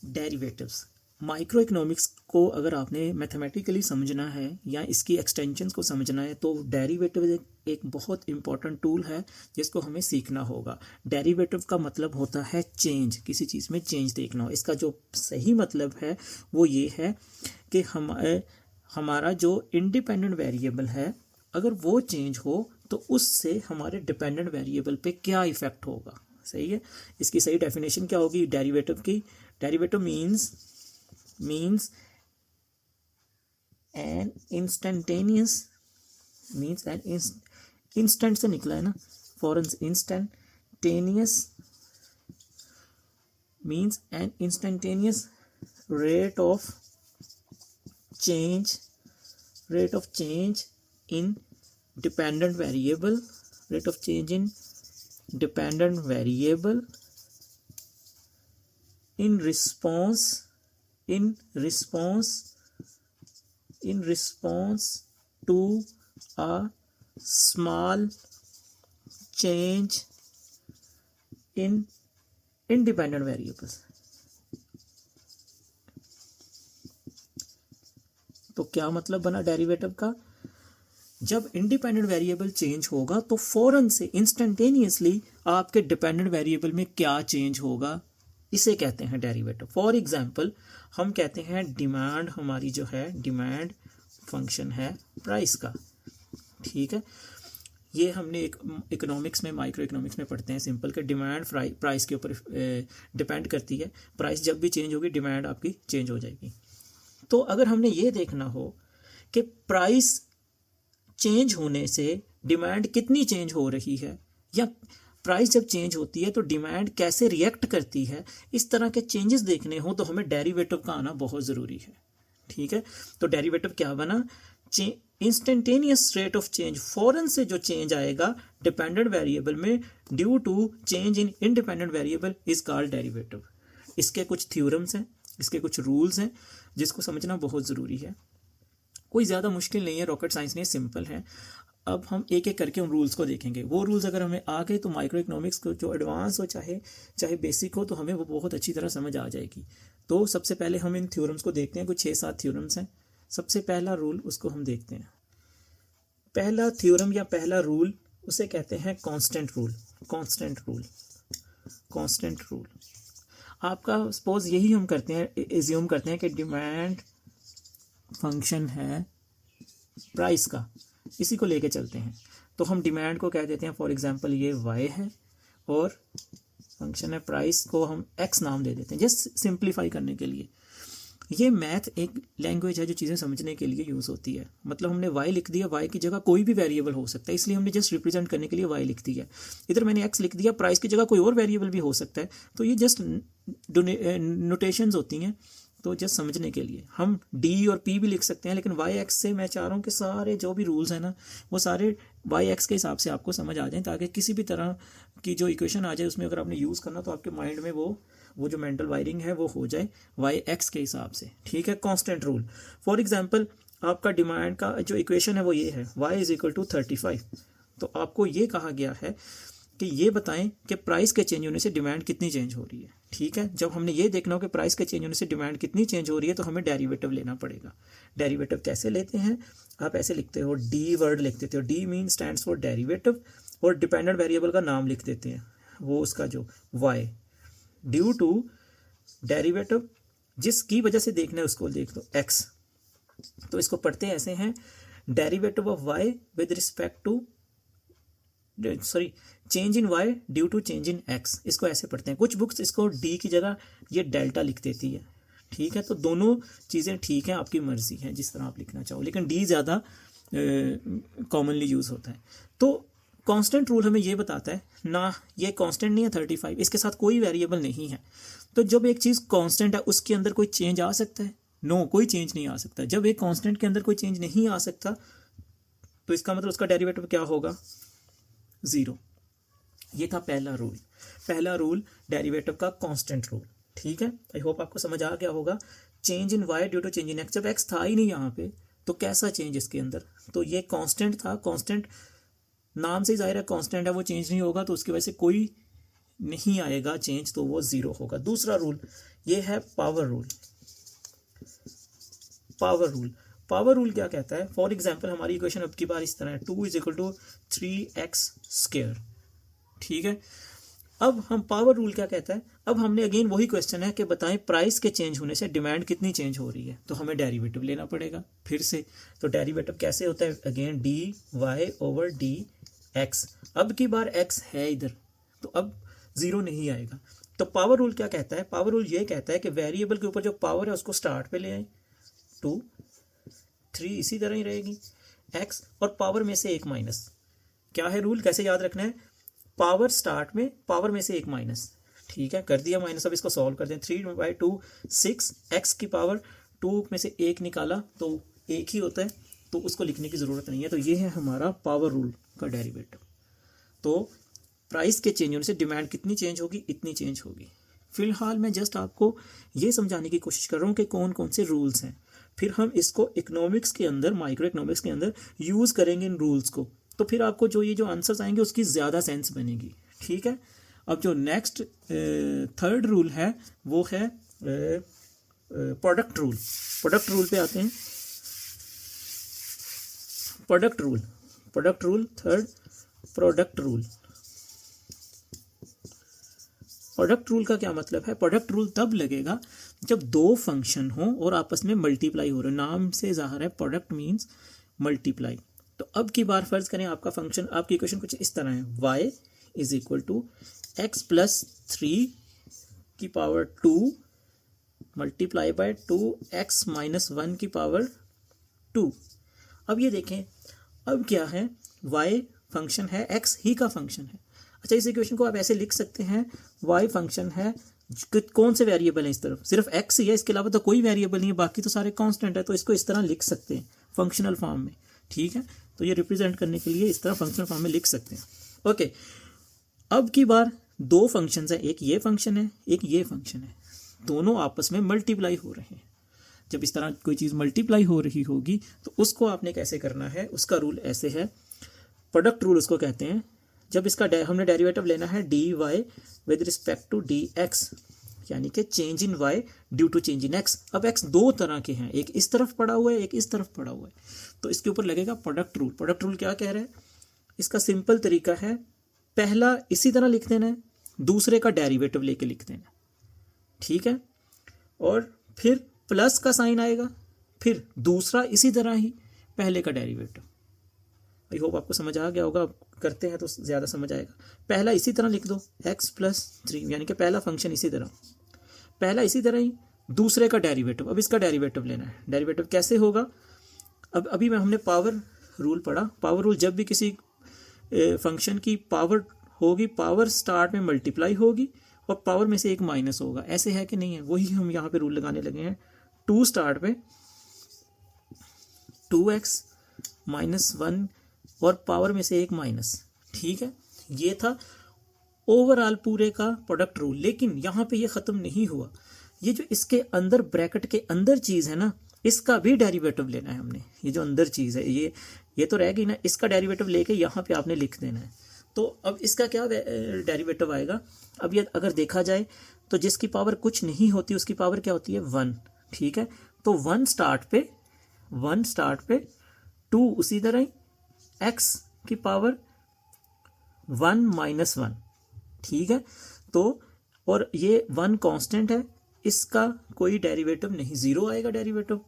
Derivatives. Micro economics को अगर आपने मैथमेटिकली समझना है या इसकी एक्सटेंशंस को समझना है तो डेरिवेटिव एक बहुत इंपॉर्टेंट टूल है जिसको हमें सीखना होगा। डेरिवेटिव का मतलब होता है चेंज, किसी चीज़ में चेंज देखना हो। इसका जो सही मतलब है वो ये है कि हमारा जो इंडिपेंडेंट वेरिएबल है अगर वो चेंज हो तो उससे हमारे डिपेंडेंट वेरिएबल पे क्या इफेक्ट होगा। सही है। इसकी सही डेफिनेशन क्या होगी डेरिवेटिव की? Derivative means an instantaneous means an instant से निकला है ना, for an instantaneous means an instantaneous rate of change in dependent variable in response to a small change in independent variables। तो क्या मतलब बना डेरिवेटिव का? जब इंडिपेंडेंट वेरिएबल चेंज होगा तो फौरन से इंस्टेंटेनियसली आपके डिपेंडेंट वेरिएबल में क्या चेंज होगा, इसे कहते हैं डेरिवेटिव। फॉर एग्जांपल हम कहते हैं डिमांड, हमारी जो है डिमांड फंक्शन है प्राइस का, ठीक है। ये हमने एक इकोनॉमिक्स में, माइक्रो इकोनॉमिक्स में पढ़ते हैं सिंपल के डिमांड प्राइस के ऊपर डिपेंड करती है। प्राइस जब भी चेंज होगी डिमांड आपकी चेंज हो जाएगी। तो अगर हमने ये देखना हो कि प्राइस चेंज होने से डिमांड कितनी चेंज हो रही है या प्राइस जब चेंज होती है तो डिमांड कैसे रिएक्ट करती है, इस तरह के चेंजेस देखने हो तो हमें डेरिवेटिव का आना बहुत ज़रूरी है, ठीक है। तो डेरिवेटिव क्या बना? इंस्टेंटेनियस रेट ऑफ चेंज, फौरन से जो चेंज आएगा डिपेंडेंट वेरिएबल में due to change in independent variable is called derivative. इसके कुछ थ्योरम्स हैं, इसके कुछ रूल्स हैं जिसको समझना बहुत ज़रूरी है। कोई ज़्यादा मुश्किल नहीं है, रॉकेट साइंस नहीं, सिंपल है। अब हम एक एक करके उन रूल्स को देखेंगे। वो रूल्स अगर हमें आ गए तो माइक्रो इकोनॉमिक्स को जो एडवांस हो चाहे बेसिक हो तो हमें वो बहुत अच्छी तरह समझ आ जाएगी। तो सबसे पहले हम इन थ्योरम्स को देखते हैं। कुछ 6-7 थ्योरम्स हैं। सबसे पहला रूल उसको हम देखते हैं। पहला थ्योरम या पहला रूल उसे कहते हैं कांस्टेंट रूल। आपका सपोज यही हम करते हैं, एज्यूम करते हैं कि डिमांड फंक्शन है प्राइस का, इसी को लेके चलते हैं। तो हम डिमांड को कह देते हैं फॉर एग्जांपल ये y है और फंक्शन है प्राइस को हम x नाम दे देते हैं जस्ट सिंप्लीफाई करने के लिए। ये मैथ एक लैंग्वेज है जो चीज़ें समझने के लिए यूज़ होती है। मतलब हमने y लिख दिया, y की जगह कोई भी वेरिएबल हो सकता है, इसलिए हमने जस्ट रिप्रेजेंट करने के लिए y लिख दिया। इधर मैंने x लिख दिया, प्राइस की जगह कोई और वेरिएबल भी हो सकता है। तो ये जस्ट नोटेशंस होती हैं, तो जस्ट समझने के लिए। हम d और p भी लिख सकते हैं, लेकिन y x से मैं चाह रहा हूँ कि सारे जो भी रूल्स हैं ना वो सारे y x के हिसाब से आपको समझ आ जाएं, ताकि किसी भी तरह की जो इक्वेशन आ जाए उसमें अगर आपने यूज़ करना तो आपके माइंड में वो जो मेंटल वायरिंग है वो हो जाए y x के हिसाब से, ठीक है। कांस्टेंट रूल, फॉर एग्जांपल आपका डिमांड का जो इक्वेशन है वो ये है y = 35। तो आपको ये कहा गया है कि ये बताएं कि प्राइस के चेंज होने से डिमांड कितनी चेंज हो रही है, ठीक है। जब हमने ये देखना हो कि प्राइस के चेंज होने से डिमांड कितनी चेंज हो रही है तो हमें डेरिवेटिव लेना पड़ेगा। डेरिवेटिव कैसे लेते हैं? आप ऐसे लिखते हो, डी वर्ड लिख देते हो, D mean stands for derivative, और डिपेंडेंट वेरिएबल का नाम लिख देते हैं, वो उसका जो y ड्यू टू डेरिवेटिव जिसकी वजह से देखना है उसको देख लो x। तो इसको पढ़ते ऐसे हैं, derivative of y with respect to change in y due to change in x। इसको ऐसे पढ़ते हैं। कुछ बुक्स इसको d की जगह ये डेल्टा लिख देती है, ठीक है। तो दोनों चीज़ें ठीक हैं, आपकी मर्जी है जिस तरह आप लिखना चाहो, लेकिन d ज़्यादा कॉमनली यूज़ होता है। तो कांस्टेंट रूल हमें ये बताता है ना, ये कांस्टेंट नहीं है 35, इसके साथ कोई वेरिएबल नहीं है। तो जब एक चीज़ कांस्टेंट है उसके अंदर कोई चेंज आ सकता है? नो, कोई चेंज नहीं आ सकता। जब एक कांस्टेंट के अंदर कोई चेंज नहीं आ सकता तो इसका मतलब उसका डेरिवेटिव क्या होगा? 0। ये था पहला रूल डेरिवेटिव का कांस्टेंट रूल, ठीक है। आई होप आपको समझ आ गया होगा। Change in y due to change in x, जब x था ही नहीं यहाँ पे तो कैसा चेंज इसके अंदर? तो ये कांस्टेंट था, कांस्टेंट नाम से ही जाहिर है कांस्टेंट है, वो चेंज नहीं होगा, तो उसकी वजह से कोई नहीं आएगा चेंज तो वो ज़ीरो होगा। दूसरा रूल ये है power rule. Power rule, power rule क्या कहता है? फॉर एग्जाम्पल हमारी इक्वेशन अब की बार इस तरह है, 2 = 3x²। ठीक है, अब हम पावर रूल क्या कहता है, अब हमने अगेन वही क्वेश्चन है कि बताएं प्राइस के चेंज होने से डिमांड कितनी चेंज हो रही है, तो हमें डेरिवेटिव लेना पड़ेगा फिर से। तो डेरिवेटिव कैसे होता है? Again dy/dx। अब की बार x है इधर, तो अब ज़ीरो नहीं आएगा। तो पावर रूल क्या कहता है? पावर रूल ये कहता है कि वेरिएबल के ऊपर जो पावर है उसको स्टार्ट पे ले आए, 2 3 इसी तरह ही रहेगी x, और पावर में से एक माइनस। क्या है रूल, कैसे याद रखना है? पावर स्टार्ट में, पावर में से एक माइनस। ठीक है, कर दिया माइनस। अब इसको सॉल्व कर दें, 3/2 6, x की पावर 2 में से एक निकाला तो एक ही होता है, तो उसको लिखने की ज़रूरत नहीं है। तो ये है हमारा पावर रूल का डेरिवेटिव। तो प्राइस के चेंज होने से डिमांड कितनी चेंज होगी? इतनी चेंज होगी। फिलहाल मैं जस्ट आपको ये समझाने की कोशिश कर रहा हूँ कि कौन कौन से रूल्स हैं, फिर हम इसको इकोनॉमिक्स के अंदर, माइक्रो इकोनॉमिक्स के अंदर यूज़ करेंगे इन रूल्स को, तो फिर आपको जो आंसर्स आएंगे उसकी ज़्यादा सेंस बनेगी। ठीक है, अब जो नेक्स्ट थर्ड रूल है वो है प्रोडक्ट रूल। प्रोडक्ट रूल पे आते हैं। Product rule, product rule third, product rule. Product rule का क्या मतलब है? प्रोडक्ट रूल तब लगेगा जब दो फंक्शन हो और आपस में मल्टीप्लाई हो रहे। नाम से ज़ाहिर है प्रोडक्ट मीन्स मल्टीप्लाई। तो अब की बार फर्ज करें आपका फंक्शन, आपकी इक्वेशन कुछ इस तरह है, y = x + 3 की पावर 2 मल्टीप्लाई बाय 2x - 1 की पावर 2। अब ये देखें, अब क्या है, y फंक्शन है, x ही का फंक्शन है। अच्छा, इस इक्वेशन को आप ऐसे लिख सकते हैं, y फंक्शन है, कौन से वेरिएबल है इस तरफ? सिर्फ x ही है, इसके अलावा तो कोई वेरिएबल नहीं है, बाकी तो सारे कांस्टेंट है। तो इसको इस तरह लिख सकते हैं फंक्शनल फॉर्म में। ठीक है, तो ये रिप्रेजेंट करने के लिए इस तरह फंक्शनल फॉर्म में लिख सकते हैं। ओके, अब की बार दो फंक्शंस हैं, एक ये फंक्शन है, एक ये फंक्शन है, दोनों आपस में मल्टीप्लाई हो रहे हैं। जब इस तरह कोई चीज़ मल्टीप्लाई हो रही होगी तो उसको आपने कैसे करना है? उसका रूल ऐसे है, प्रोडक्ट रूल उसको कहते हैं। जब इसका हमने डेरिवेटिव लेना है dy with respect to dx, यानी कि change in y due to change in x। अब x दो तरह के हैं, एक इस तरफ पड़ा हुआ है, एक इस तरफ पड़ा हुआ है, तो इसके ऊपर लगेगा प्रोडक्ट रूल। प्रोडक्ट रूल क्या कह रहा है? इसका सिंपल तरीका है, पहला इसी तरह लिख देना है, दूसरे का डेरिवेटिव लेके लिख देना। ठीक है, और फिर प्लस का साइन आएगा, फिर दूसरा इसी तरह ही पहले का डेरिवेटिव। आई होप आपको समझ आ गया होगा, करते हैं तो ज़्यादा समझ आएगा। पहला इसी तरह लिख दो, x + 3, यानी कि पहला फंक्शन इसी तरह, पहला इसी तरह ही, दूसरे का डेरिवेटिव। अब इसका डेरिवेटिव लेना है। डेरिवेटिव कैसे होगा? अब अभी में हमने पावर रूल पढ़ा। पावर रूल, जब भी किसी फंक्शन की पावर होगी, पावर स्टार्ट में मल्टीप्लाई होगी और पावर में से एक माइनस होगा। ऐसे है कि नहीं है? वही हम यहाँ पे रूल लगाने लगे हैं। 2 स्टार्ट पे 2x - 1 और पावर में से एक माइनस। ठीक है, ये था ओवरऑल पूरे का प्रोडक्ट रूल। लेकिन यहाँ पे ये ख़त्म नहीं हुआ, ये जो इसके अंदर ब्रैकेट के अंदर चीज़ है ना, इसका भी डेरिवेटिव लेना है हमने। ये जो अंदर चीज़ है, ये तो रह गई ना, इसका डेरिवेटिव लेके यहाँ पे आपने लिख देना है। तो अब इसका क्या डेरिवेटिव आएगा? अब ये अगर देखा जाए तो जिसकी पावर कुछ नहीं होती उसकी पावर क्या होती है? 1। ठीक है, तो 1 स्टार्ट पे 2 उसी तरह ही, x की पावर 1 - 1। ठीक है, तो और ये 1 कांस्टेंट है, इसका कोई डेरिवेटिव नहीं, ज़ीरो आएगा डेरिवेटिव,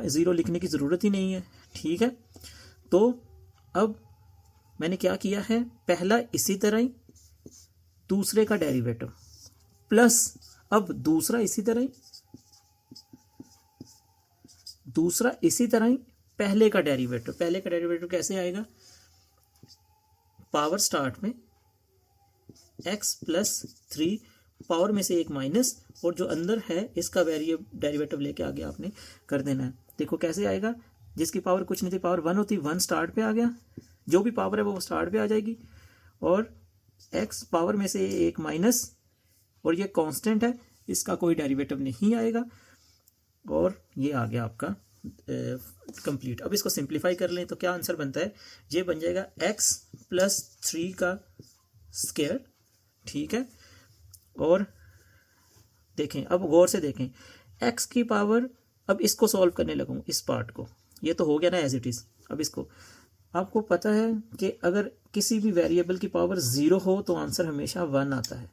ज़ीरो लिखने की ज़रूरत ही नहीं है। ठीक है, तो अब मैंने क्या किया है, पहला इसी तरह ही, दूसरे का डेरिवेटिव, प्लस अब दूसरा इसी तरह ही, पहले का डेरिवेटिव। पहले का डेरिवेटिव कैसे आएगा? पावर स्टार्ट में x + 3, पावर में से एक माइनस, और जो अंदर है इसका डेरिवेटिव लेके आगे आपने कर देना है। देखो कैसे आएगा, जिसकी पावर कुछ नहीं थी, पावर 1 होती, 1 स्टार्ट पे आ गया, जो भी पावर है वो स्टार्ट पे आ जाएगी, और x पावर में से एक माइनस, और ये कांस्टेंट है, इसका कोई डेरिवेटिव नहीं आएगा, और ये आ गया आपका कंप्लीट। अब इसको सिंप्लीफाई कर लें तो क्या आंसर बनता है? ये बन जाएगा x + 3 का स्क्वायर ठीक है। और देखें, अब गौर से देखें, x की पावर, अब इसको सॉल्व करने लगूँ इस पार्ट को, ये तो हो गया ना एज इट इज़। अब इसको, आपको पता है कि अगर किसी भी वेरिएबल की पावर 0 हो तो आंसर हमेशा 1 आता है,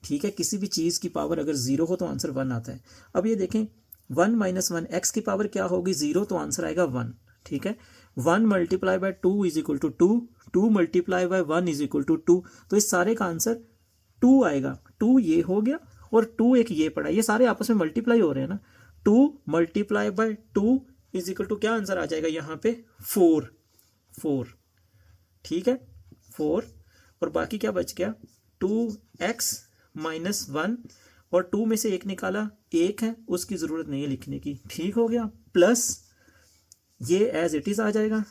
ठीक है। किसी भी चीज़ की पावर अगर 0 हो तो आंसर 1 आता है। अब ये देखें 1 - 1, x की पावर क्या होगी 0, तो आंसर आएगा 1, ठीक है। 1 × 2 is equal to 2, 2 × 1 is equal to 2, तो इस सारे का आंसर 2 आएगा। 2 ये हो गया और 2 एक ये पड़ा, ये सारे आपस में मल्टीप्लाई हो रहे हैं ना। 2 × 2 इज इक्वल टू क्या आंसर आ जाएगा यहाँ पे 4, ठीक है, 4। और बाकी क्या बच गया 2x - 1, और 2 में से 1 निकाला, 1 है, उसकी ज़रूरत नहीं है लिखने की, ठीक हो गया। प्लस ये एज इट इज़ आ जाएगा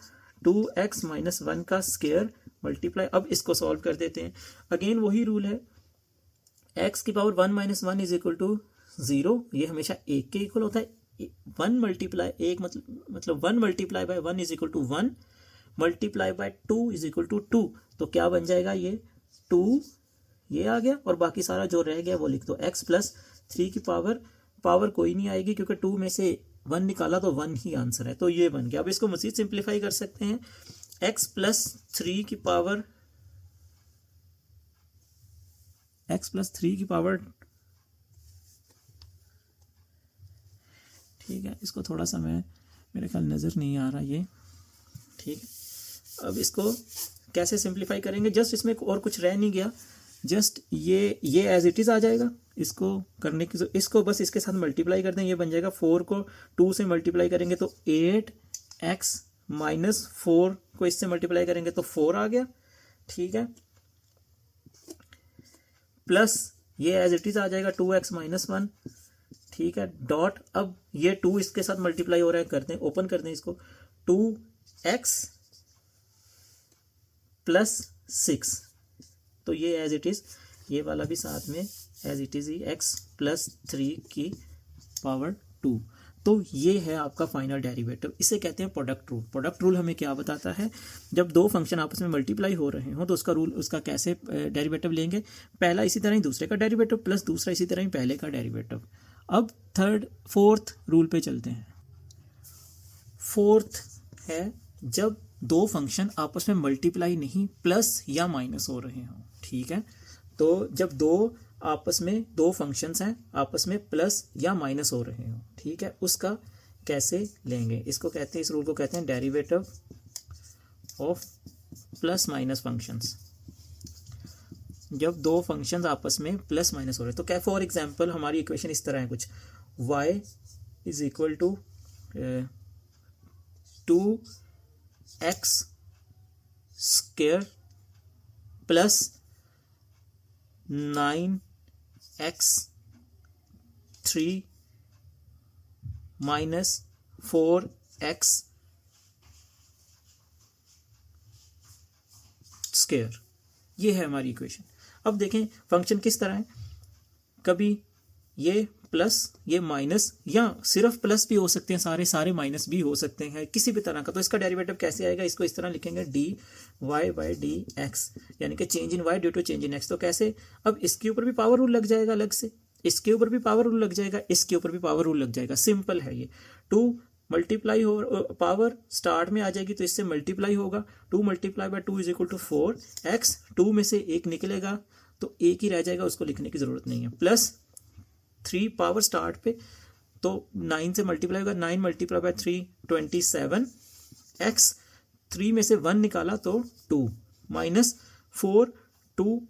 2x - 1 का स्क्वायर मल्टीप्लाई। अब इसको सॉल्व कर देते हैं। अगेन वही रूल है, x की पावर 1 - 1 इज इक्वल टू 0, ये हमेशा 1 के इक्वल होता है। 1 मल्टीप्लाई 1 मतलब 1 × 1 is equal to 1, multiply by 2 is equal to 2, तो क्या बन जाएगा ये 2, ये आ गया, और बाकी सारा जो रह गया वो लिख दो। x + 3 की पावर कोई नहीं आएगी क्योंकि 2 में से 1 निकाला तो 1 ही आंसर है, तो ये बन गया। अब इसको मज़ीद सिंप्लीफाई कर सकते हैं, x + 3 की पावर, ठीक है, इसको थोड़ा सा मेरे ख्याल नज़र नहीं आ रहा ये, ठीक है। अब इसको कैसे सिंप्लीफाई करेंगे, जस्ट इसमें और कुछ रह नहीं गया, जस्ट ये एज इट इज़ आ जाएगा। इसको करने की, इसको बस इसके साथ मल्टीप्लाई कर दें, ये बन जाएगा 4 को 2 से मल्टीप्लाई करेंगे तो 8x - 4 को इससे मल्टीप्लाई करेंगे तो 4 आ गया, ठीक है। प्लस ये एज इट इज़ आ जाएगा 2x - 1, ठीक है, डॉट। अब ये 2 इसके साथ मल्टीप्लाई हो रहा है, करते हैं, ओपन करते हैं इसको, 2x + 6, तो ये एज इट इज़, ये वाला भी साथ में एज इट इज़ ही x + 3 की पावर 2, तो ये है आपका फाइनल डेरिवेटिव। इसे कहते हैं प्रोडक्ट रूल। प्रोडक्ट रूल हमें क्या बताता है, जब दो फंक्शन आपस में मल्टीप्लाई हो रहे हों तो उसका रूल, उसका कैसे डेरिवेटिव लेंगे, पहला इसी तरह ही दूसरे का डेरिवेटिव प्लस दूसरा इसी तरह ही पहले का डेरिवेटिव। अब फोर्थ रूल पे चलते हैं। फोर्थ है जब दो फंक्शन आपस में मल्टीप्लाई नहीं प्लस या माइनस हो रहे हों, ठीक है। तो जब दो फंक्शंस हैं आपस में प्लस या माइनस हो रहे हों, ठीक है, उसका कैसे लेंगे, इसको कहते हैं, इस रूल को कहते हैं derivative of plus minus functions. जब दो फंक्शंस आपस में प्लस माइनस हो रहे हैं तो क्या, फॉर एग्जांपल हमारी इक्वेशन इस तरह है कुछ, y is equal to 2x square plus 9x3 minus 4x square, ये है हमारी इक्वेशन। अब देखें फंक्शन किस तरह है, कभी ये प्लस ये माइनस, या सिर्फ प्लस भी हो सकते हैं, सारे माइनस भी हो सकते हैं, किसी भी तरह का। तो इसका डेरिवेटिव कैसे आएगा, इसको इस तरह लिखेंगे dy/dx, यानी कि change in y due to change in x। तो कैसे, अब इसके ऊपर भी पावर रूल लग जाएगा अलग से, इसके ऊपर भी पावर रूल लग जाएगा, इसके ऊपर भी पावर रूल लग जाएगा। सिंपल है ये। 2 मल्टीप्लाई हो, पावर स्टार्ट में आ जाएगी तो इससे मल्टीप्लाई होगा, 2 × 2 इज इक्वल टू 4x, 2 में से 1 निकलेगा तो 1 ही रह जाएगा, उसको लिखने की ज़रूरत नहीं है, प्लस 3 पावर स्टार्ट पे तो 9 से मल्टीप्लाई होगा, 9 × 3 27x, 3 में से 1 निकाला तो 2, माइनस 4, 2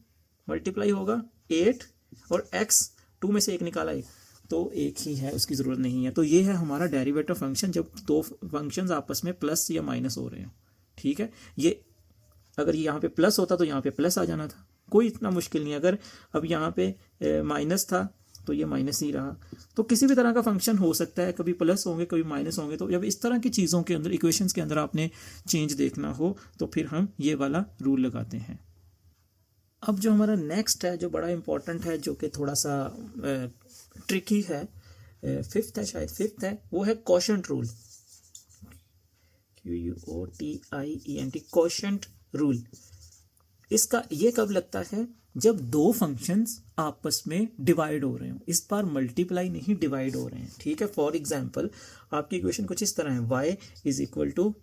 मल्टीप्लाई होगा 8, और x 2 में से 1 निकाला 1 तो 1 ही है, उसकी ज़रूरत नहीं है। तो ये है हमारा डेरिवेटिव फंक्शन जब दो फंक्शंस आपस में प्लस या माइनस हो रहे हैं, ठीक है। ये अगर यहाँ पे प्लस होता तो यहाँ पे प्लस आ जाना था, कोई इतना मुश्किल नहीं। अगर अब यहाँ पे माइनस था तो ये माइनस ही रहा। तो किसी भी तरह का फंक्शन हो सकता है, कभी प्लस होंगे कभी माइनस होंगे। तो जब इस तरह की चीज़ों के अंदर, इक्वेशंस के अंदर आपने चेंज देखना हो तो फिर हम ये वाला रूल लगाते हैं। अब जो हमारा नेक्स्ट है, जो बड़ा इंपॉर्टेंट है, जो कि थोड़ा सा ट्रिकी है, फिफ्थ है, शायद फिफ्थ है, वो है quotient rule, QUOTIENT, quotient rule. इसका ये कब लगता है, जब दो फंक्शंस आपस में डिवाइड हो रहे हो, इस बार मल्टीप्लाई नहीं डिवाइड हो रहे हैं, ठीक है। फॉर एग्जांपल आपकी इक्वेशन कुछ इस तरह है, y is equal to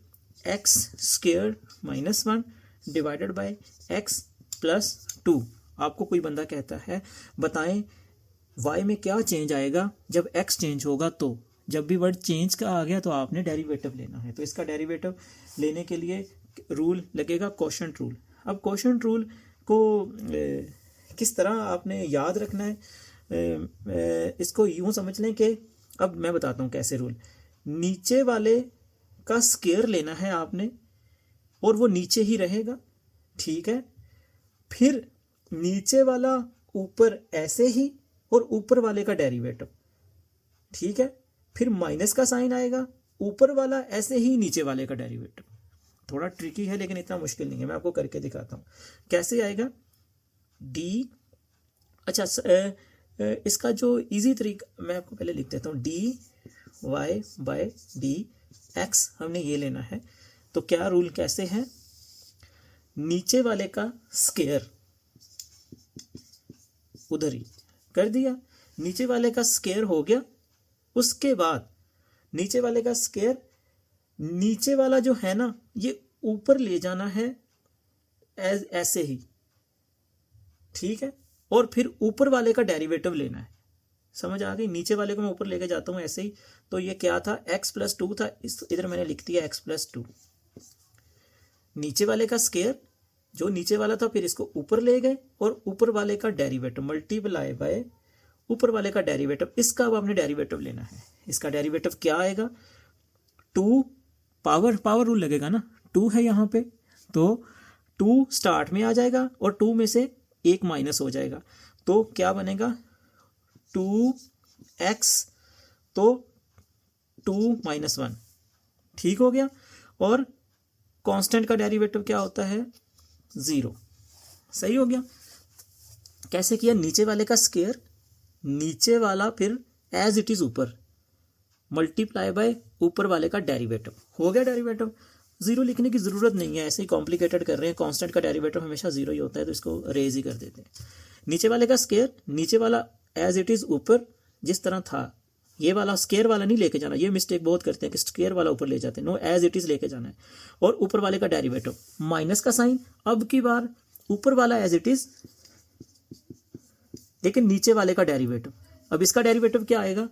x square minus 1 divided by x plus 2। आपको कोई बंदा कहता है बताएं y में क्या चेंज आएगा जब x चेंज होगा, तो जब भी वर्ड चेंज का आ गया तो आपने डेरिवेटिव लेना है। तो इसका डेरिवेटिव लेने के लिए रूल लगेगा कोशेंट रूल। अब कोशेंट रूल को किस तरह आपने याद रखना है, इसको यूं समझ लें कि अब मैं बताता हूं कैसे रूल। नीचे वाले का स्क्वायर लेना है आपने और वो नीचे ही रहेगा, ठीक है। फिर नीचे वाला ऊपर ऐसे ही और ऊपर वाले का डेरिवेटिव, ठीक है। फिर माइनस का साइन आएगा, ऊपर वाला ऐसे ही नीचे वाले का डेरिवेटिव। थोड़ा ट्रिकी है लेकिन इतना मुश्किल नहीं है, मैं आपको करके दिखाता हूँ कैसे आएगा। डी, अच्छा इसका जो इजी तरीका मैं आपको पहले लिख देता हूँ, d y by d x हमने ये लेना है। तो क्या रूल कैसे है, नीचे वाले का स्क्वायर उधर ही कर दिया, नीचे वाले का स्क्वायर हो गया। उसके बाद नीचे वाले का स्क्वायर, नीचे वाला जो है ना ये ऊपर ले जाना है ऐसे ही, ठीक है। और फिर ऊपर वाले का डेरिवेटिव लेना है, समझ आ गई। नीचे वाले को मैं ऊपर लेके जाता हूं ऐसे ही, तो ये क्या था x प्लस 2 था, इस इधर मैंने लिख दिया x प्लस 2। नीचे वाले का स्क्वायर जो नीचे वाला था फिर इसको ऊपर ले गए और ऊपर वाले का डेरिवेटिव मल्टीप्लाई बाय ऊपर वाले का डेरिवेटिव। इसका अब आपने डेरिवेटिव लेना है। इसका डेरिवेटिव क्या आएगा, 2 पावर रूल लगेगा ना, 2 है यहाँ पे तो 2 स्टार्ट में आ जाएगा और 2 में से 1 माइनस हो जाएगा, तो क्या बनेगा 2x, तो 2 माइनस 1, ठीक हो गया। और कांस्टेंट का डेरिवेटिव क्या होता है 0, सही हो गया। कैसे किया, नीचे वाले का स्क्वायर, नीचे वाला फिर एज इट इज ऊपर मल्टीप्लाई बाय ऊपर वाले का डेरिवेटिव, हो गया डेरिवेटिव। 0 लिखने की जरूरत नहीं है, ऐसे ही कॉम्प्लिकेटेड कर रहे हैं। कांस्टेंट का डेरिवेटिव हमेशा 0 ही होता है तो इसको रेज ही कर देते हैं। नीचे वाले का स्क्वायर, नीचे वाला एज इट इज ऊपर जिस तरह था, ये वाला स्क्वायर वाला नहीं लेके जाना, ये मिस्टेक बहुत करते हैं कि स्क्वायर वाला ऊपर ले जाते हैं, नो एज इट इज लेके जाना है। और ऊपर वाले का डेरिवेटिव माइनस का साइन, अब की बार ऊपर वाला एज इट इज लेकिन नीचे वाले का डेरिवेटिव। अब इसका डेरिवेटिव क्या आएगा,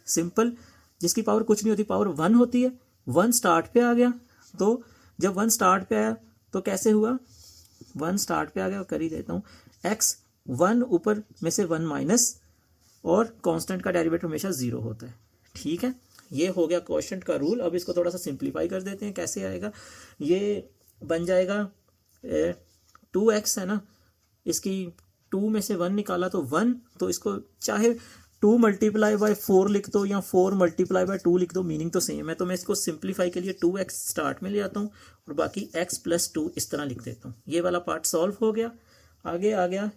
सिंपल, जिसकी पावर कुछ नहीं होती पावर 1 होती है, 1 स्टार्ट पे आ गया। तो जब 1 स्टार्ट पे आया तो कैसे हुआ, 1 स्टार्ट पे आ गया, कर ही देता हूँ, x 1 ऊपर में से 1 माइनस, और कांस्टेंट का डेरिवेटिव हमेशा 0 होता है, ठीक है। ये हो गया कोशेंट का रूल। अब इसको थोड़ा सा सिंप्लीफाई कर देते हैं, कैसे आएगा, ये बन जाएगा 2x है ना, इसकी 2 में से 1 निकाला तो 1, तो इसको चाहे 2 मल्टीप्लाई बाय 4 लिख दो या 4 मल्टीप्लाई बाय 2 लिख दो, मीनिंग तो सेम है। तो मैं इसको सिंप्लीफाई के लिए 2x स्टार्ट में ले आता हूँ और बाकी x प्लस 2 इस तरह लिख देता हूँ। ये वाला पार्ट सॉल्व हो गया। आगे आ गया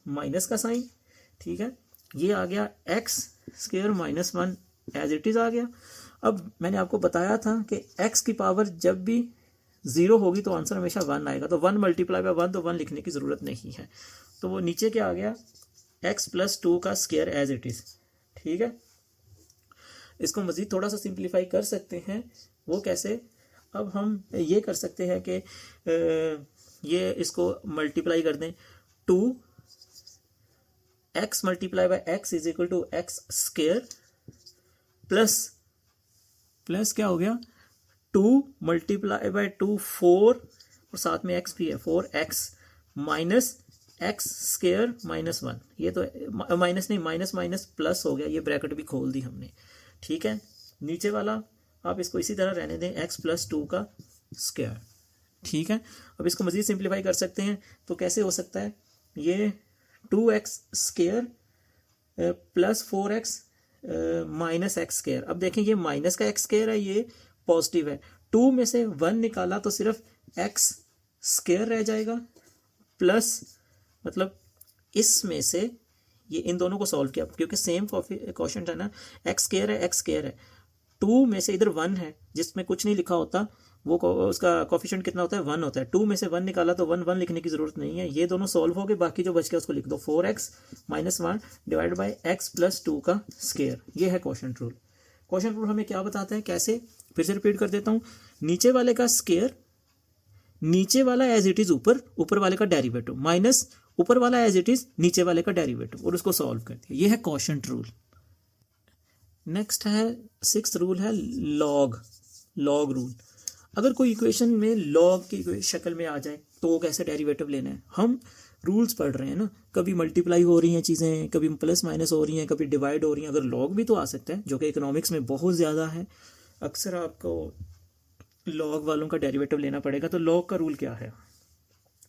माइनस का साइन, ठीक है, ये आ गया x square minus 1 as it is आ गया। अब मैंने आपको बताया था कि x की पावर जब भी 0 होगी तो आंसर हमेशा 1 आएगा, तो 1 मल्टीप्लाई बाय 1, तो 1 लिखने की ज़रूरत नहीं है। तो वो नीचे क्या आ गया, x प्लस 2 का स्क्वायर एज इट इज, ठीक है। इसको मज़ीद थोड़ा सा सिंप्लीफाई कर सकते हैं, वो कैसे, अब हम ये कर सकते हैं कि ये इसको मल्टीप्लाई कर दें, 2x multiply by x is equal to x square plus क्या हो गया, 2 मल्टीप्लाई बाय 2 4 और साथ में x भी है, 4x minus x square minus 1, ये तो माइनस नहीं, माइनस माइनस प्लस हो गया, ये ब्रैकेट भी खोल दी हमने, ठीक है। नीचे वाला आप इसको इसी तरह रहने दें, एक्स प्लस 2 का स्क्वायर, ठीक है। अब इसको मज़ीद सिंप्लीफाई कर सकते हैं, तो कैसे हो सकता है, ये 2x square plus 4x minus x square. अब देखें ये माइनस का एक्स स्क्वायर है, ये पॉजिटिव है, 2 में से 1 निकाला तो सिर्फ एक्स स्क्वायर रह जाएगा, प्लस मतलब इसमें से ये इन दोनों को सॉल्व किया क्योंकि सेम कोशेंट है ना, एक्स स्क्वायर है, एक्स स्क्वायर है, 2 में से इधर 1 है जिसमें कुछ नहीं लिखा होता, उसका कोफिशिएंट कितना होता है 1 होता है। 2 में से 1 निकाला तो 1 1 लिखने की जरूरत नहीं है, ये दोनों सॉल्व हो गए, बाकी जो बच गया उसको लिख दो 4x - 1 डिवाइड बाई x + 2 का स्क्वायर। ये है क्वोशंट रूल। क्वोशंट रूल हमें क्या बताता है, कैसे, फिर से रिपीट कर देता हूँ। नीचे वाले का स्क्वायर, नीचे वाला एज इट इज ऊपर वाले का डेरिवेटिव, माइनस ऊपर वाला एज इट इज नीचे वाले का डेरिवेटिव, और उसको सॉल्व कर दिया। ये है क्वोशंट रूल। नेक्स्ट है 6th रूल है लॉग रूल। अगर कोई इक्वेशन में लॉग की शक्ल में आ जाए तो कैसे डेरिवेटिव लेना है। हम रूल्स पढ़ रहे हैं ना, कभी मल्टीप्लाई हो रही हैं चीज़ें, कभी प्लस माइनस हो रही हैं, कभी डिवाइड हो रही हैं। अगर लॉग भी तो आ सकता है, जो कि इकोनॉमिक्स में बहुत ज़्यादा है। अक्सर आपको लॉग वालों का डेरिवेटिव लेना पड़ेगा। तो लॉग का रूल क्या है?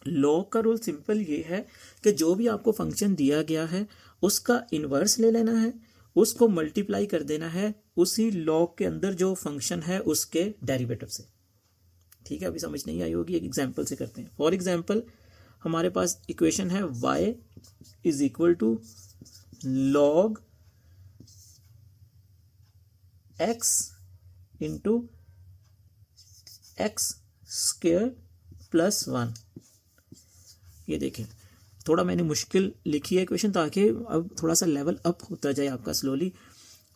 लॉग का रूल सिंपल ये है कि जो भी आपको फंक्शन दिया गया है उसका इन्वर्स ले लेना है, उसको मल्टीप्लाई कर देना है उसी लॉग के अंदर जो फंक्शन है उसके डेरिवेटिव से। ठीक है, अभी समझ नहीं आई होगी, एक एग्जांपल से करते हैं। फॉर एग्जांपल हमारे पास इक्वेशन है y = log x × x² + 1। ये देखें, थोड़ा मैंने मुश्किल लिखी है इक्वेशन ताकि अब थोड़ा सा लेवल अप होता जाए आपका स्लोली।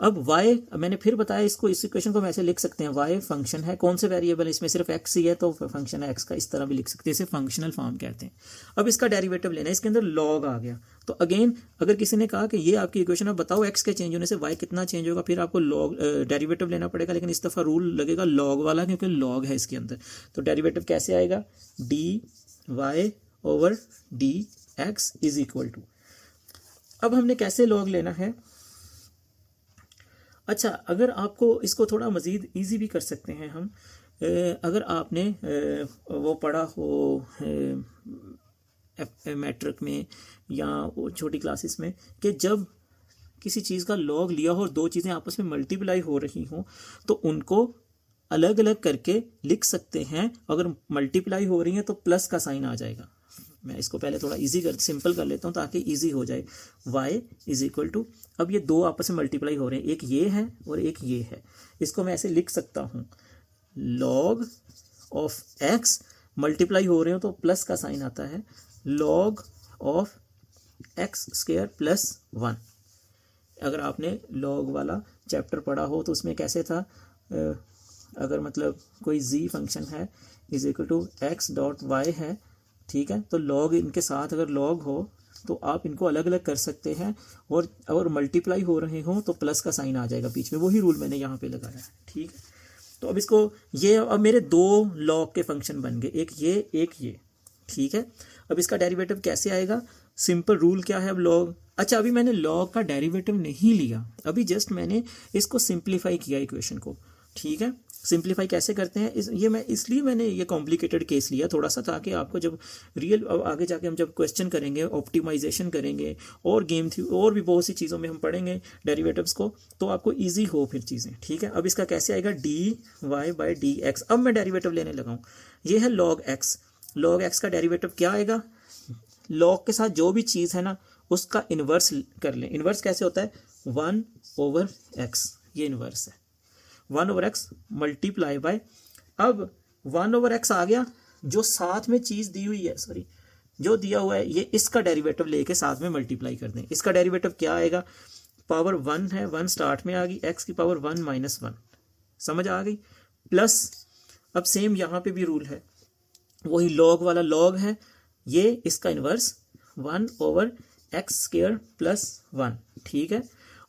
अब y मैंने फिर बताया, इसको इस इक्वेशन को हम ऐसे लिख सकते हैं, y फंक्शन है, कौन से वेरिएबल है इसमें, सिर्फ x ही है तो फंक्शन है x का, इस तरह भी लिख सकते हैं, इसे फंक्शनल फॉर्म कहते हैं। अब इसका डेरिवेटिव लेना है, इसके अंदर log आ गया। तो अगेन अगर किसी ने कहा कि ये आपकी इक्वेशन, अब बताओ x के चेंज होने से y कितना चेंज होगा, फिर आपको log डेरिवेटिव लेना पड़ेगा, लेकिन इस दफ़ा रूल लगेगा log वाला, क्योंकि log है इसके अंदर। तो डेरिवेटिव कैसे आएगा, dy/dx = अब हमने कैसे log लेना है। अच्छा, अगर आपको इसको थोड़ा मज़ीद इजी भी कर सकते हैं हम, अगर आपने वो पढ़ा हो मैट्रिक में या वो छोटी क्लासेस में कि जब किसी चीज़ का लॉग लिया हो और दो चीज़ें आपस में मल्टीप्लाई हो रही हों तो उनको अलग अलग करके लिख सकते हैं। अगर मल्टीप्लाई हो रही हैं तो प्लस का साइन आ जाएगा। मैं इसको पहले थोड़ा सिंपल कर लेता हूँ ताकि इजी हो जाए। y = अब ये दो आपस में मल्टीप्लाई हो रहे हैं, एक ये है और एक ये है, इसको मैं ऐसे लिख सकता हूँ log of x, मल्टीप्लाई हो रहे हो तो प्लस का साइन आता है, log of x² + 1। अगर आपने log वाला चैप्टर पढ़ा हो तो उसमें कैसे था, अगर मतलब कोई z फंक्शन है = x.y है, ठीक है, तो log इनके साथ अगर log हो तो आप इनको अलग अलग कर सकते हैं, और अगर मल्टीप्लाई हो रहे हो तो प्लस का साइन आ जाएगा बीच में, वही रूल मैंने यहाँ पे लगाया है। ठीक है, तो अब इसको ये, अब मेरे दो log के फंक्शन बन गए, एक ये। ठीक है, अब इसका डेरिवेटिव कैसे आएगा, सिंपल रूल क्या है अब log। अच्छा, अभी मैंने log का डेरिवेटिव नहीं लिया, अभी जस्ट मैंने इसको सिंप्लीफाई किया इक्वेशन को। ठीक है, सिंप्लीफाई कैसे करते हैं इसलिए मैंने ये कॉम्प्लिकेटेड केस लिया थोड़ा सा, ताकि आपको जब रियल आगे जाके हम जब क्वेश्चन करेंगे, ऑप्टिमाइजेशन करेंगे और गेम थी और भी बहुत सी चीज़ों में हम पढ़ेंगे डेरिवेटिव्स को, तो आपको इजी हो फिर चीज़ें। ठीक है, अब इसका कैसे आएगा, dy/dx। अब मैं डेरिवेटिव लेने लगा हूँ, ये है log x का डेरिवेटिव क्या आएगा, log के साथ जो भी चीज़ है ना उसका इन्वर्स कर लें। इन्वर्स कैसे होता है, 1/x, ये इन्वर्स है 1/x मल्टीप्लाई बाय, अब 1/x आ गया, जो साथ में चीज़ दी हुई है, सॉरी जो दिया हुआ है, ये इसका डेरिवेटिव लेके साथ में मल्टीप्लाई कर दें। इसका डेरिवेटिव क्या आएगा, पावर 1 है, 1 स्टार्ट में आ गई, x की पावर 1 - 1, समझ आ गई, प्लस अब सेम यहाँ पे भी रूल है, वही log वाला log है, ये इसका इन्वर्स 1/x² + 1। ठीक है,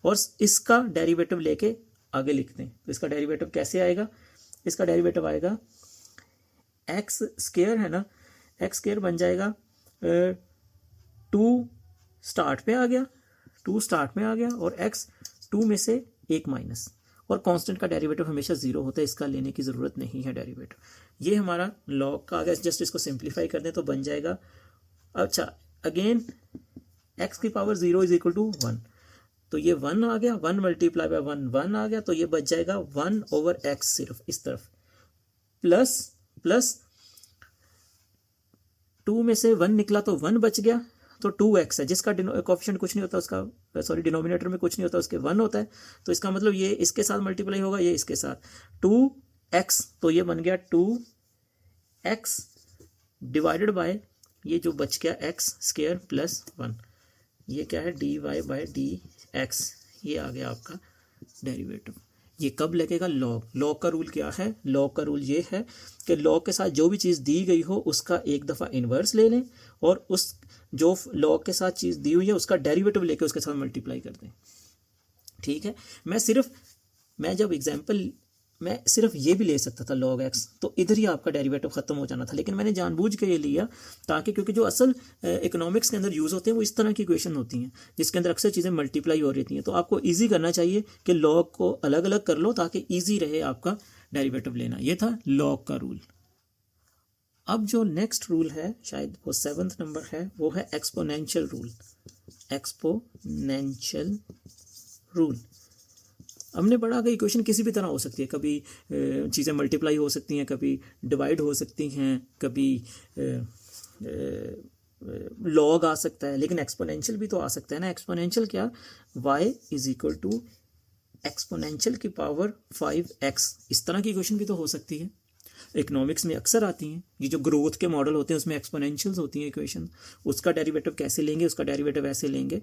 और इसका डेरिवेटिव लेके आगे लिखते हैं। तो इसका डेरिवेटिव कैसे आएगा, इसका डेरिवेटिव आएगा x² है ना, x² बन जाएगा 2 स्टार्ट में आ गया, 2 स्टार्ट में आ गया, और x 2 में से 1 माइनस, और कांस्टेंट का डेरिवेटिव हमेशा 0 होता है, इसका लेने की ज़रूरत नहीं है डेरिवेटिव। ये हमारा log का आ गया, जस्ट इसको सिंप्लीफाई कर दें तो बन जाएगा। अच्छा, अगेन x की पावर 0 = 1, तो ये 1 आ गया, 1 मल्टीप्लाई बाय 1 आ गया, तो ये बच जाएगा 1/x सिर्फ इस तरफ, प्लस 2 में से 1 निकला तो 1 बच गया, तो 2x है, जिसका कोफिशिएंट कुछ नहीं होता उसका, सॉरी डिनोमिनेटर में कुछ नहीं होता, उसके 1 होता है, तो इसका मतलब ये इसके साथ मल्टीप्लाई होगा, ये इसके साथ 2 एक्स, तो ये बन गया 2x डिवाइडेड बाय ये जो बच गया एक्स स्क्वायर प्लस 1, ये क्या है dy/dx, ये आ गया आपका डेरिवेटिव। ये कब लगेगा? लॉग का रूल क्या है? लॉग का रूल ये है कि लॉग के साथ जो भी चीज़ दी गई हो उसका एक दफ़ा इन्वर्स ले लें और उस जो लॉग के साथ चीज़ दी हुई है उसका डेरिवेटिव लेके उसके साथ मल्टीप्लाई कर दें। ठीक है, मैं सिर्फ ये भी ले सकता था log x, तो इधर ही आपका डेरिवेटिव खत्म हो जाना था, लेकिन मैंने जानबूझ के ये लिया ताकि, क्योंकि जो असल इकोनॉमिक्स के अंदर यूज़ होते हैं वो इस तरह की इक्वेशन होती हैं जिसके अंदर अक्सर चीज़ें मल्टीप्लाई हो रही हैं, तो आपको ईजी करना चाहिए कि log को अलग अलग कर लो ताकि ईजी रहे आपका डेरिवेटिव लेना। ये था log का रूल। अब जो नेक्स्ट रूल है, शायद वो 7th नंबर है, वो है एक्सपोनेंशियल रूल। एक्सपोनेंशियल रूल हमने पढ़ा कि इक्वेशन किसी भी तरह हो सकती है, कभी चीज़ें मल्टीप्लाई हो सकती हैं, कभी डिवाइड हो सकती हैं, कभी लॉग आ सकता है, लेकिन एक्सपोनेंशियल भी तो आ सकता है ना। एक्सपोनेंशियल क्या? y is equal to exponential की पावर 5x, इस तरह की इक्वेशन भी तो हो सकती है। इकोनॉमिक्स में अक्सर आती हैं, ये जो ग्रोथ के मॉडल होते हैं उसमें एक्सपोनेंशियल्स होती हैं इक्वेशन, उसका डेरिवेटिव कैसे लेंगे, उसका डेरिवेटिव ऐसे लेंगे।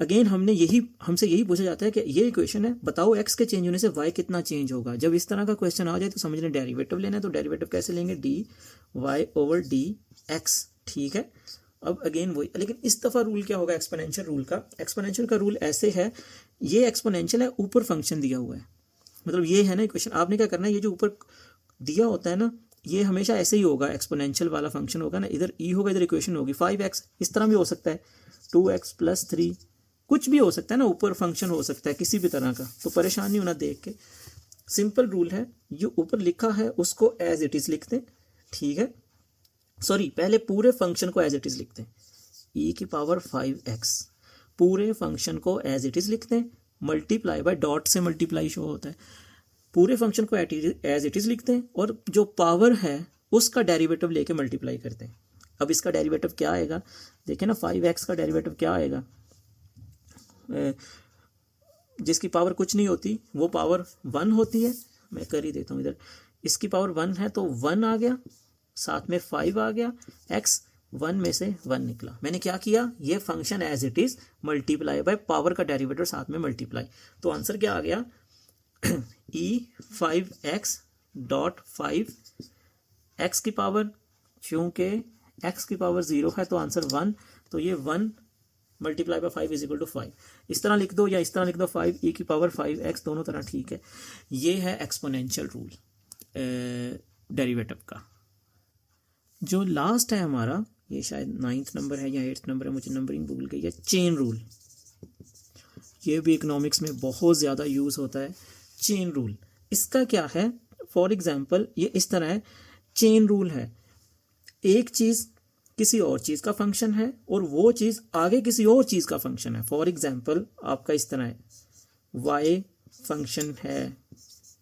अगेन हमसे यही पूछा जाता है कि ये इक्वेशन है, बताओ x के चेंज होने से y कितना चेंज होगा। जब इस तरह का क्वेश्चन आ जाए तो समझ लें डेरिवेटिव लेना है, तो डेरिवेटिव कैसे लेंगे? dy/dx। ठीक है, अब अगेन वही, लेकिन इस दफ़ा रूल क्या होगा एक्सपोनेंशियल रूल का? एक्सपोनेंशियल का रूल ऐसे है, ये एक्सपोनेंशियल है, ऊपर फंक्शन दिया हुआ है, मतलब ये है ना इक्वेशन, आपने क्या करना है, ये जो ऊपर दिया होता है ना, ये हमेशा ऐसे ही होगा, एक्सपोनेंशियल वाला फंक्शन होगा ना, इधर e होगा, इधर इक्वेशन होगी 5x, इस तरह भी हो सकता है 2x + 3, कुछ भी हो सकता है ना, ऊपर फंक्शन हो सकता है किसी भी तरह का, तो परेशान नहीं होना देख के। सिंपल रूल है, जो ऊपर लिखा है उसको एज इट इज लिखते हैं। ठीक है, सॉरी, पहले पूरे फंक्शन को एज इट इज लिखते हैं, e⁵x, पूरे फंक्शन को एज इट इज लिखते हैं, मल्टीप्लाई बाय डॉट से मल्टीप्लाई शो होता है, पूरे फंक्शन को एज इट इज लिखते हैं और जो पावर है उसका डेरिवेटिव लेके मल्टीप्लाई करते हैं। अब इसका डेरिवेटिव क्या आएगा? देखें ना, 5x का डेरिवेटिव क्या आएगा? जिसकी पावर कुछ नहीं होती वो पावर 1 होती है, मैं कर ही देता हूँ इधर, इसकी पावर 1 है तो 1 आ गया, साथ में 5 आ गया, x 1 में से 1 निकला। मैंने क्या किया? ये function as it is multiply by power का डेरिवेटिव साथ में मल्टीप्लाई, तो आंसर क्या आ गया? e⁵x.5 x की पावर, चूंकि x की पावर 0 है तो आंसर 1, तो ये 1 multiply by 5 is equal to 5, इस तरह लिख दो या इस तरह लिख दो, 5e⁵x, दोनों तरह ठीक है। ये है एक्सपोनेंशियल रूल डेरिवेटिव का। जो लास्ट है हमारा, ये शायद 9th नंबर है या 8th नंबर है, मुझे नंबरिंग भूल गई है, चेन रूल। ये भी इकोनॉमिक्स में बहुत ज़्यादा यूज़ होता है, चेन रूल। इसका क्या है? फॉर एग्जाम्पल ये इस तरह है, चेन रूल है, एक चीज़ किसी और चीज़ का फंक्शन है और वो चीज़ आगे किसी और चीज़ का फंक्शन है। फॉर एग्जाम्पल आपका इस तरह है, y फंक्शन है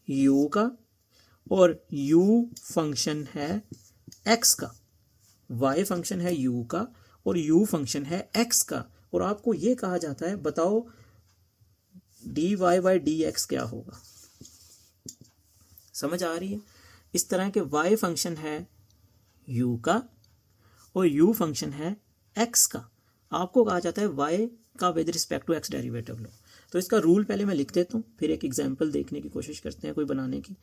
u का और u फंक्शन है x का, y फंक्शन है u का और u फंक्शन है x का, और आपको ये कहा जाता है बताओ dy/dx क्या होगा। समझ आ रही है? इस तरह के y फंक्शन है u का और u फंक्शन है x का, आपको कहा जाता है y का with respect to x derivative लो। तो इसका रूल पहले मैं लिख देता हूँ, फिर एक एग्जांपल देखने की कोशिश करते हैं कोई बनाने की।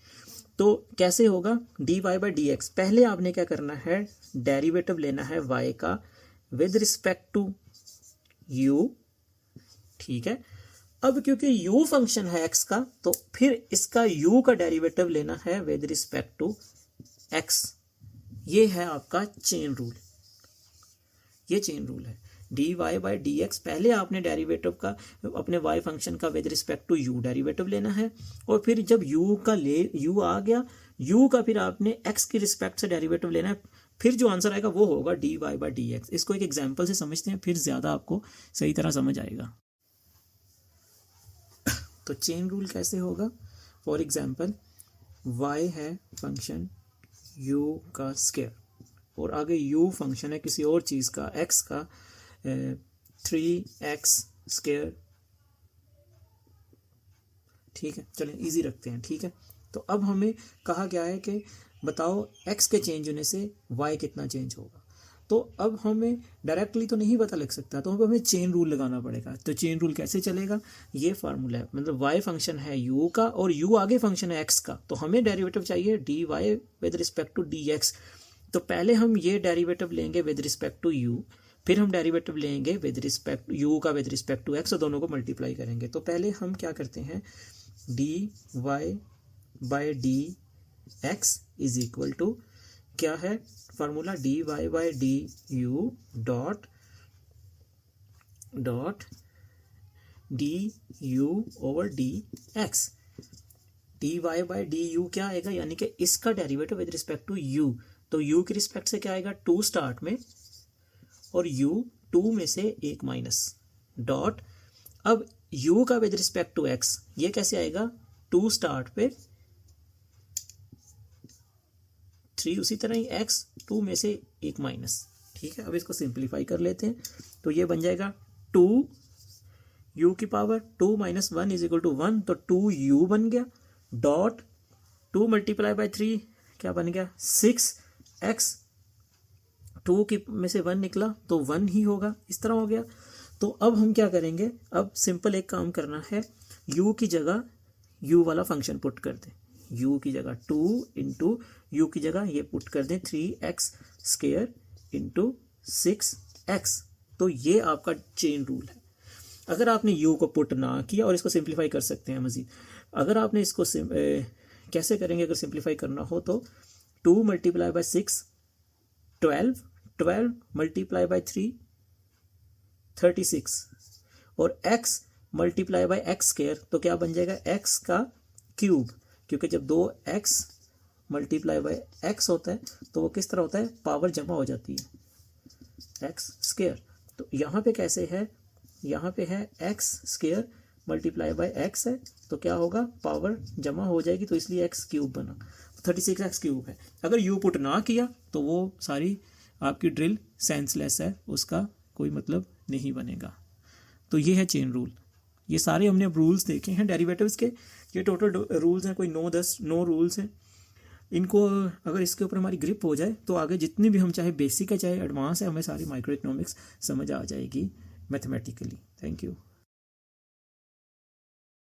तो कैसे होगा? dy/dx, पहले आपने क्या करना है? डेरिवेटिव लेना है y का विद रिस्पेक्ट टू u। ठीक है, अब क्योंकि u फंक्शन है x का, तो फिर इसका u का डेरिवेटिव लेना है विद रिस्पेक्ट टू x। ये है आपका चेन रूल, ये चेन रूल है। dy/dx, पहले आपने डेरिवेटिव का अपने y फंक्शन का with respect to u derivative लेना है, और फिर जब u आ गया, u का फिर आपने x की रिस्पेक्ट से डेरिवेटिव लेना है, फिर जो आंसर आएगा वो होगा dy/dx। इसको एक एग्जांपल से समझते हैं, फिर ज़्यादा आपको सही तरह समझ आएगा। तो चेन रूल कैसे होगा? फॉर एग्जाम्पल y है फंक्शन u का स्क्वायर और आगे u फंक्शन है किसी और चीज़ का, x का 3x²। ठीक है, चलें इजी रखते हैं। ठीक है, तो अब हमें कहा गया है कि बताओ x के चेंज होने से y कितना चेंज होगा। तो अब हमें डायरेक्टली तो नहीं पता लग सकता, तो अब हमें चेन रूल लगाना पड़ेगा। तो चेन रूल कैसे चलेगा, ये फार्मूला है, मतलब y फंक्शन है u का और u आगे फंक्शन है x का, तो हमें डेरिवेटिव चाहिए dy with respect to dx। तो पहले हम ये डेरिवेटिव लेंगे विद रिस्पेक्ट टू u, फिर हम डेरिवेटिव लेंगे विद रिस्पेक्ट u का विद रिस्पेक्ट टू x और दोनों को मल्टीप्लाई करेंगे। तो पहले हम क्या करते हैं, dy by dx is equal to क्या है formula, dy by du dot du over dx। dy by du क्या आएगा, यानी कि इसका derivative with respect to u, तो u की रिस्पेक्ट से क्या आएगा 2 स्टार्ट में और u 2 में से 1 माइनस डॉट, अब u का विद रिस्पेक्ट टू x ये कैसे आएगा 2 स्टार्ट पे 3, उसी तरह ही x 2 में से 1 माइनस। ठीक है, अब इसको सिंप्लीफाई कर लेते हैं, तो ये बन जाएगा 2 u की power 2 minus 1 is equal to 1, तो 2u बन गया डॉट 2 मल्टीप्लाई बाय 3 क्या बन गया 6x, 2 की में से 1 निकला तो 1 ही होगा, इस तरह हो गया। तो अब हम क्या करेंगे, अब सिंपल एक काम करना है, u की जगह u वाला फंक्शन पुट कर दें, u की जगह 2 इंटू u की जगह ये पुट कर दें 3x स्क्वायर इंटू 6x। तो ये आपका चेन रूल है। अगर आपने u को पुट ना किया, और इसको सिंप्लीफाई कर सकते हैं मजीद, अगर आपने इसको कैसे करेंगे, अगर सिंप्लीफाई करना हो तो 2 मल्टीप्लाई बाय 6 12 मल्टीप्लाई बाय 3 36 और x multiply by x square, तो क्या बन जाएगा x का क्यूब, क्योंकि जब 2x मल्टीप्लाई बाय x होता है तो वो किस तरह होता है, पावर जमा हो जाती है x स्क्वायर। तो यहाँ पे कैसे है, यहाँ पे है x square multiply by x है, तो क्या होगा पावर जमा हो जाएगी, तो इसलिए x क्यूब बना, 36x क्यूब है। अगर u पुट ना किया तो वो सारी आपकी ड्रिल सेंसलेस है, उसका कोई मतलब नहीं बनेगा। तो ये है चेन रूल। ये सारे हमने अब रूल्स देखे हैं डेरिवेटिव्स के, ये टोटल रूल्स हैं, कोई 9 रूल्स हैं। इनको अगर इसके ऊपर हमारी ग्रिप हो जाए तो आगे जितनी भी हम चाहे बेसिक है चाहे एडवांस है, हमें सारी माइक्रो इकोनॉमिक्स समझ आ जाएगी मैथमेटिकली। Thank you.